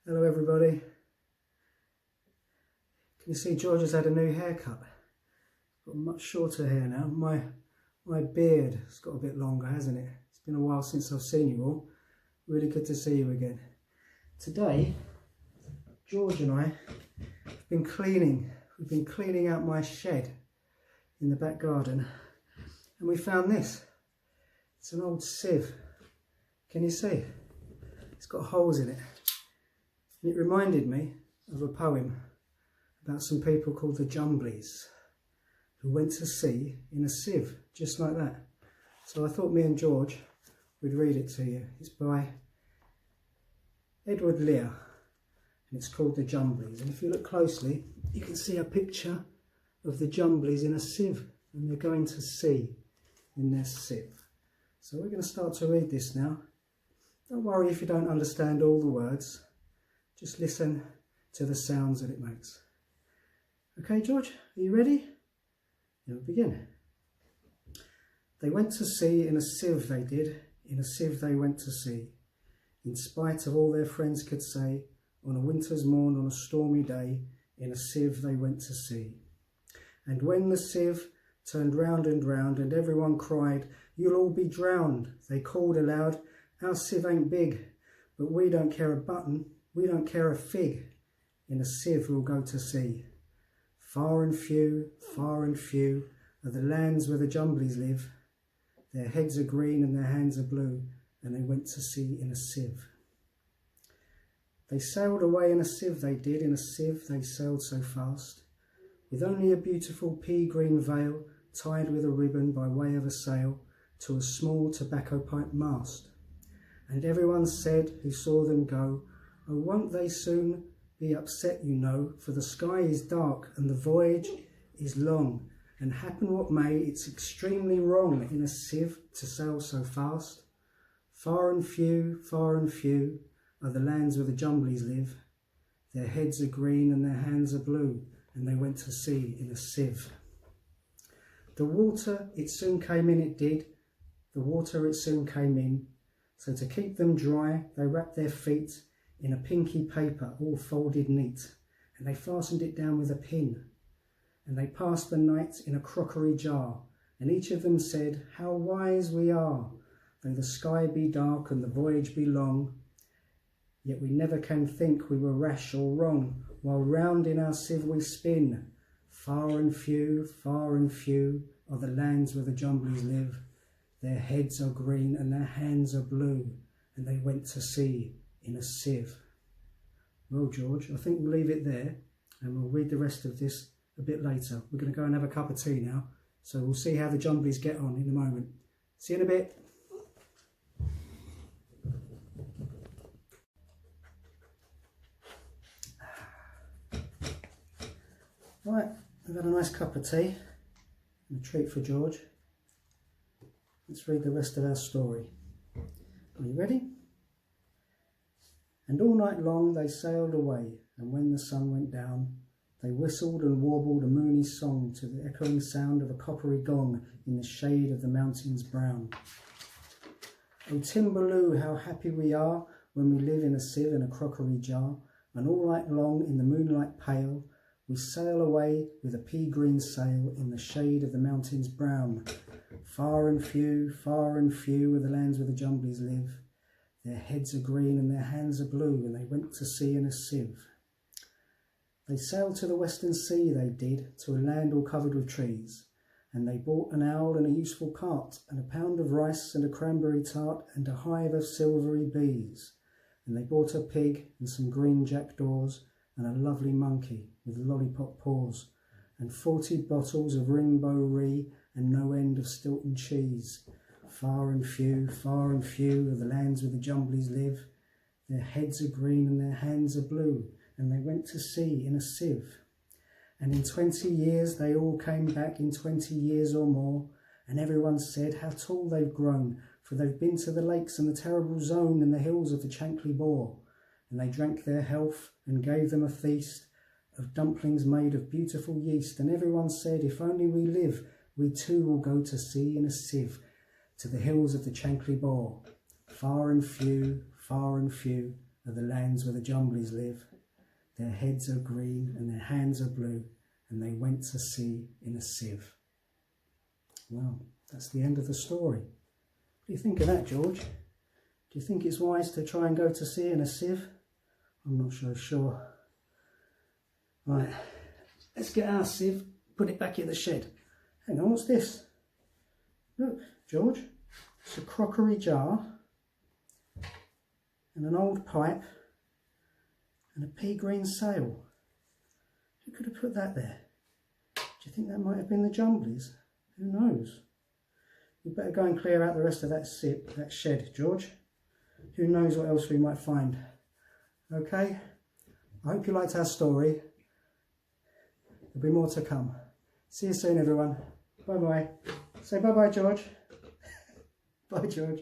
Hello everybody. Can you see George has had a new haircut? Got much shorter hair now. My beard has got a bit longer, hasn't it? It's been a while since I've seen you all. Really good to see you again. Today, George and I have been cleaning. We've been cleaning out my shed in the back garden, and we found this. It's an old sieve. Can you see? It's got holes in it. And it reminded me of a poem about some people called the Jumblies who went to sea in a sieve, just like that. So I thought me and George would read it to you. It's by Lear and it's called the Jumblies. And if you look closely, you can see a picture of the Jumblies in a sieve, and they're going to sea in their sieve. So we're going to start to read this now. Don't worry if you don't understand all the words. Just listen to the sounds that it makes. Okay, George, are you ready? Then we'll begin. They went to sea in a sieve, they did. In a sieve they went to sea. In spite of all their friends could say, on a winter's morn, on a stormy day, in a sieve they went to sea. And when the sieve turned round and everyone cried, "You'll all be drowned," they called aloud, "Our sieve ain't big, but we don't care a button. We don't care a fig. In a sieve we'll go to sea. Far and few are the lands where the Jumblies live. Their heads are green and their hands are blue, and they went to sea in a sieve. They sailed away in a sieve, they did. In a sieve they sailed so fast, with only a beautiful pea-green veil tied with a ribbon by way of a sail to a small tobacco pipe mast. And everyone said who saw them go, "Oh, won't they soon be upset, you know, for the sky is dark and the voyage is long, and happen what may, it's extremely wrong in a sieve to sail so fast. Far and few are the lands where the Jumblies live. Their heads are green and their hands are blue, and they went to sea in a sieve." The water, it soon came in, it did. The water, it soon came in. So to keep them dry, they wrapped their feet in a pinky paper all folded neat, and they fastened it down with a pin. And they passed the night in a crockery jar, and each of them said, "How wise we are! Though the sky be dark and the voyage be long, yet we never can think we were rash or wrong, while round in our sieve we spin. Far and few are the lands where the Jumblies live. Their heads are green and their hands are blue, and they went to sea in a sieve." Well, George, I think we'll leave it there, and we'll read the rest of this a bit later. We're going to go and have a cup of tea now, so we'll see how the Jumblies get on in a moment. See you in a bit. Right, I've had a nice cup of tea and a treat for George. Let's read the rest of our story. Are you ready? And all night long they sailed away, and when the sun went down, they whistled and warbled a moony song to the echoing sound of a coppery gong in the shade of the mountains brown. "Oh, Timbaloo, how happy we are when we live in a sieve in a crockery jar, and all night long in the moonlight pale we sail away with a pea-green sail in the shade of the mountains brown. Far and few are the lands where the Jumblies live. Their heads are green and their hands are blue, and they went to sea in a sieve. They sailed to the western sea, they did, to a land all covered with trees, and they bought an owl and a useful cart, and a pound of rice and a cranberry tart, and a hive of silvery bees. And they bought a pig and some green jackdaws, and a lovely monkey with lollipop paws, and 40 bottles of rainbow ree, and no end of Stilton cheese. Far and few are the lands where the Jumblies live. Their heads are green and their hands are blue, and they went to sea in a sieve. And in 20 years they all came back, in 20 years or more, and everyone said how tall they've grown, for they've been to the lakes and the terrible zone and the hills of the Chankly Bore. And they drank their health and gave them a feast of dumplings made of beautiful yeast, and everyone said, if only we live, we too will go to sea in a sieve, to the hills of the Chankly Bore. Far and few are the lands where the Jumblies live. Their heads are green and their hands are blue, and they went to sea in a sieve. Well, that's the end of the story. What do you think of that, George? Do you think it's wise to try and go to sea in a sieve? I'm not so sure. Right, let's get our sieve, put it back in the shed. Hang on, what's this? Look, George, it's a crockery jar and an old pipe and a pea-green sail. Who could have put that there? Do you think that might have been the Jumblies? Who knows? We better go and clear out the rest of that shed, George. Who knows what else we might find. Okay? I hope you liked our story. There'll be more to come. See you soon, everyone. Bye-bye. Say bye-bye, George. Bye, George.